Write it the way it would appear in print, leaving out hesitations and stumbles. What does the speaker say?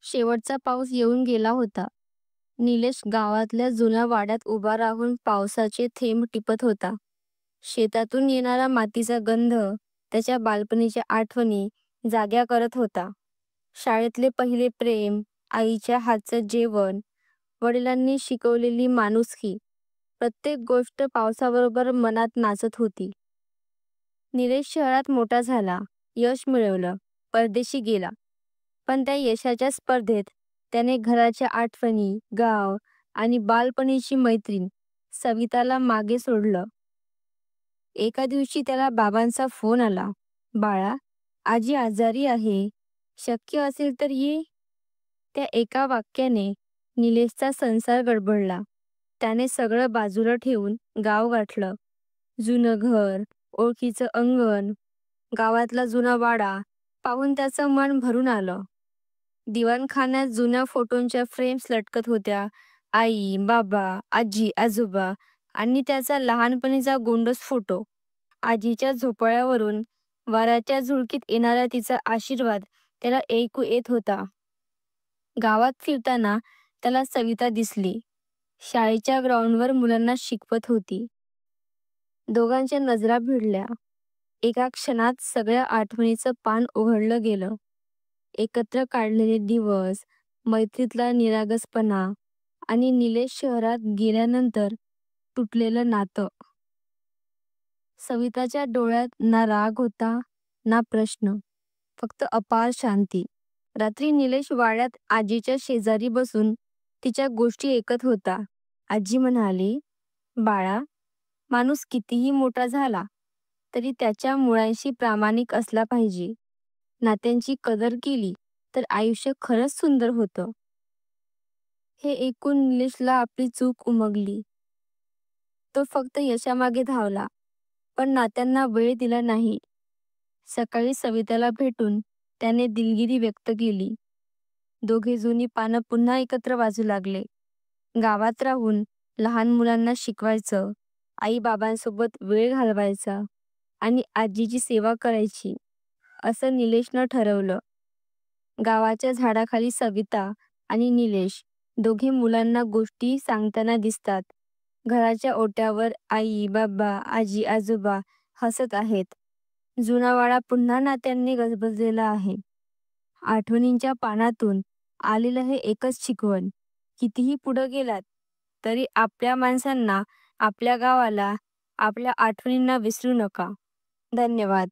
शेवटचा पाऊस येऊन गेला होता. निलेश गावातल्या जुन्या वाड्यात उभा राहून पावसाचे थेंब टिपत होता. शेतातून येणारा मातीचा गंध त्याच्या बालपणीच्या आठवणी जाग्या करत होता. शाळेतले पहिले प्रेम, आईच्या हातचं जेवण, वडिलांनी शिकवलेली माणुसकी, प्रत्येक गोष्ट पावसाबरोबर मनात नाचत होती. निलेश शहरात मोठा झाला, यश मिळवलं, परदेशी गेला. पण त्या यशाच्या स्पर्धेत त्याने घराच्या आठवणी, गाव आणि बालपणीची मैत्रीण सविताला मागे सोडलं. एका दिवशी त्याला बाबांचा फोन आला. "बाळा, आजी आजारी आहे. शक्य असेल तर ये." त्या एका वाक्याने निलेशचा संसार गडबडला. त्याने सगळं बाजूला ठेवून गाव गाठलं. जुनं घर, ओळखीचं अंगण, गावातला जुना वाडा पाहून त्याचं मन भरून आलं. दिवाणखान्यात जुन्या फोटोंच्या फ्रेम्स लटकत होत्या. आई, बाबा, आजी, आजोबा आणि त्याचा लहानपणीचा गोंडस फोटो. आजीच्या झोपाळ्यावरून वाऱ्याच्या झुळकीत येणारा तिचा आशीर्वाद त्याला ऐकू येत होता. गावात फिरताना त्याला सविता दिसली. शाळेच्या ग्राउंडवर मुलांना शिकवत होती. दोघांच्या नजरा भिडल्या. एका क्षणात सगळ्या आठवणीचं पान उघडलं गेलं. एकत्र काढलेले दिवस, मैत्रीतला निरागसपणा आणि निलेश शहरात गेल्यानंतर तुटलेलं नातं. सविताच्या डोळ्यात ना राग होता ना प्रश्न, फक्त अपार शांती. रात्री निलेश वाड्यात आजीच्या शेजारी बसून तिच्या गोष्टी ऐकत होता. आजी म्हणाली, "बाळा, माणूस कितीही मोठा झाला तरी त्याच्या मुळांशी प्रामाणिक असला पाहिजे. नात्यांची कदर केली तर आयुष्य खरंच सुंदर होतं." हे ऐकून निलेशला आपली चूक उमगली. तो फक्त यशामागे धावला, पण नात्यांना वेळ दिला नाही. सकाळी सविताला भेटून त्याने दिलगिरी व्यक्त केली. दोघे जुनी पानं पुन्हा एकत्र वाचू लागले. गावात राहून लहान मुलांना शिकवायचं, आई बाबांसोबत वेळ घालवायचा आणि आजीची सेवा करायची, असं निलेशनं ठरवलं. गावाच्या झाडाखाली सविता आणि निलेश दोघे मुलांना गोष्टी सांगताना दिसतात. घराच्या ओट्यावर आई, बाबा, आजी, आजोबा हसत आहेत. जुना वाडा पुन्हा नात्यांनी गजबजलेला आहे. आठवणींच्या पानातून आलेलं हे एकच शिकवण, कितीही पुढं गेलात तरी आपल्या माणसांना, आपल्या गावाला, आपल्या आठवणींना विसरू नका. धन्यवाद.